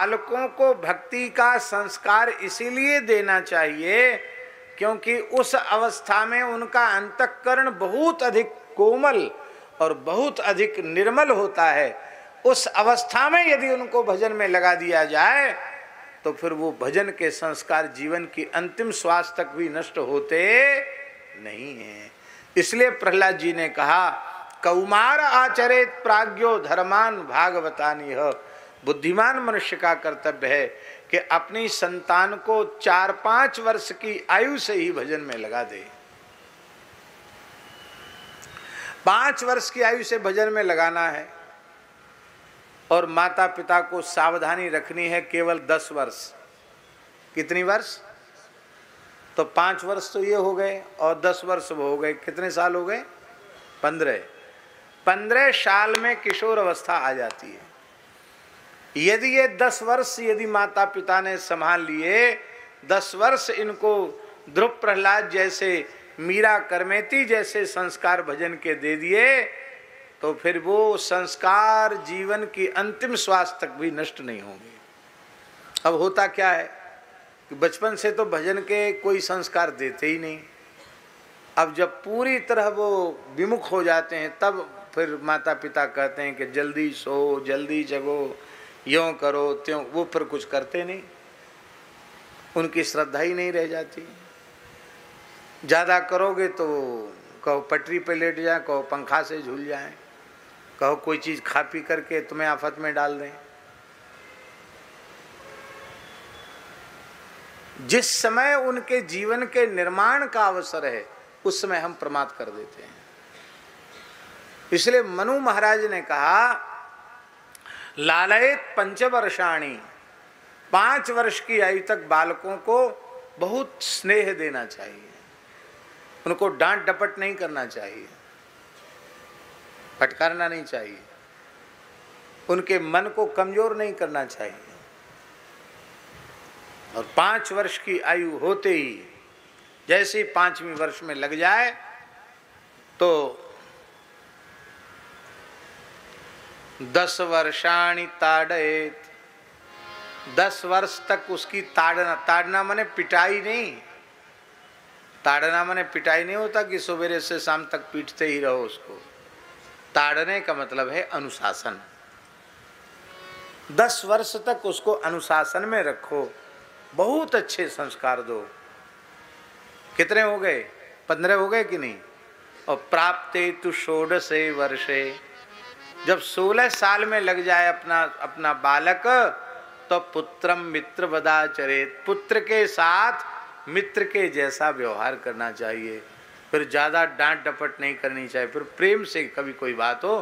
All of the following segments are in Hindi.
बालकों को भक्ति का संस्कार इसीलिए देना चाहिए क्योंकि उस अवस्था में उनका अंतःकरण बहुत अधिक कोमल और बहुत अधिक निर्मल होता है। उस अवस्था में यदि उनको भजन में लगा दिया जाए तो फिर वो भजन के संस्कार जीवन की अंतिम श्वास तक भी नष्ट होते नहीं हैं। इसलिए प्रहलाद जी ने कहा, कौमार आचरेत प्राज्ञो धर्मान भागवतानिह। बुद्धिमान मनुष्य का कर्तव्य है कि अपनी संतान को 4-5 वर्ष की आयु से ही भजन में लगा दे। 5 वर्ष की आयु से भजन में लगाना है और माता पिता को सावधानी रखनी है केवल 10 वर्ष। कितनी वर्ष? तो 5 वर्ष तो ये हो गए और 10 वर्ष वो हो गए, कितने साल हो गए? 15 साल में किशोर अवस्था आ जाती है। यदि ये 10 वर्ष यदि माता पिता ने संभाल लिए, 10 वर्ष इनको ध्रुव प्रहलाद जैसे, मीरा करमेती जैसे संस्कार भजन के दे दिए तो फिर वो संस्कार जीवन की अंतिम श्वास तक भी नष्ट नहीं होंगे। अब होता क्या है कि बचपन से तो भजन के कोई संस्कार देते ही नहीं। अब जब पूरी तरह वो विमुख हो जाते हैं तब फिर माता पिता कहते हैं कि जल्दी सो, जल्दी जगो, यों करो त्यों। वो फिर कुछ करते नहीं, उनकी श्रद्धा ही नहीं रह जाती। ज़्यादा करोगे तो कहो पटरी पे लेट जाए, कहो पंखा से झूल जाए, कहो कोई चीज़ खा पी करके तुम्हें आफत में डाल दें। जिस समय उनके जीवन के निर्माण का अवसर है उस समय हम प्रमाद कर देते हैं। इसलिए मनु महाराज ने कहा, लालयत 5 वर्षाणी, 5 वर्ष की आयु तक बालकों को बहुत स्नेह देना चाहिए। उनको डांट डपट नहीं करना चाहिए, फटकारना नहीं चाहिए, उनके मन को कमजोर नहीं करना चाहिए। और 5 वर्ष की आयु होते ही जैसे 5वें वर्ष में लग जाए तो 10 वर्षाणि ताड़येत, 10 वर्ष तक उसकी ताड़ना माने पिटाई नहीं। ताड़ना माने पिटाई नहीं होता कि सवेरे से शाम तक पीटते ही रहो उसको। ताड़ने का मतलब है अनुशासन। 10 वर्ष तक उसको अनुशासन में रखो, बहुत अच्छे संस्कार दो। कितने हो गए? 15 हो गए कि नहीं? और प्राप्ते तु 16 वर्षे, जब 16 साल में लग जाए अपना बालक तो पुत्रम मित्र वदाचरेत, पुत्र के साथ मित्र के जैसा व्यवहार करना चाहिए। फिर ज़्यादा डांट डपट नहीं करनी चाहिए। फिर प्रेम से कभी कोई बात हो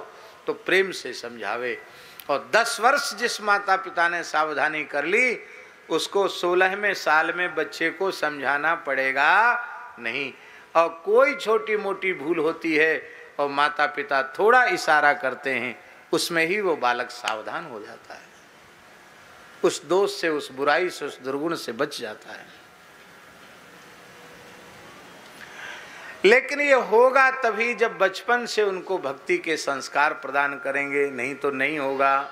तो प्रेम से समझावे। और 10 वर्ष जिस माता पिता ने सावधानी कर ली उसको 16वें साल में बच्चे को समझाना पड़ेगा नहीं। और कोई छोटी मोटी भूल होती है और माता पिता थोड़ा इशारा करते हैं, उसमें ही वो बालक सावधान हो जाता है, उस दोष से, उस बुराई से, उस दुर्गुण से बच जाता है। लेकिन ये होगा तभी जब बचपन से उनको भक्ति के संस्कार प्रदान करेंगे, नहीं तो नहीं होगा।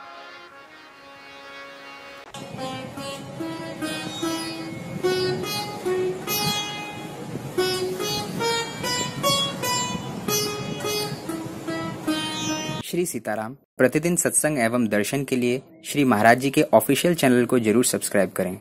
श्री सीताराम प्रतिदिन सत्संग एवं दर्शन के लिए श्री महाराज जी के ऑफिशियल चैनल को जरूर सब्सक्राइब करें।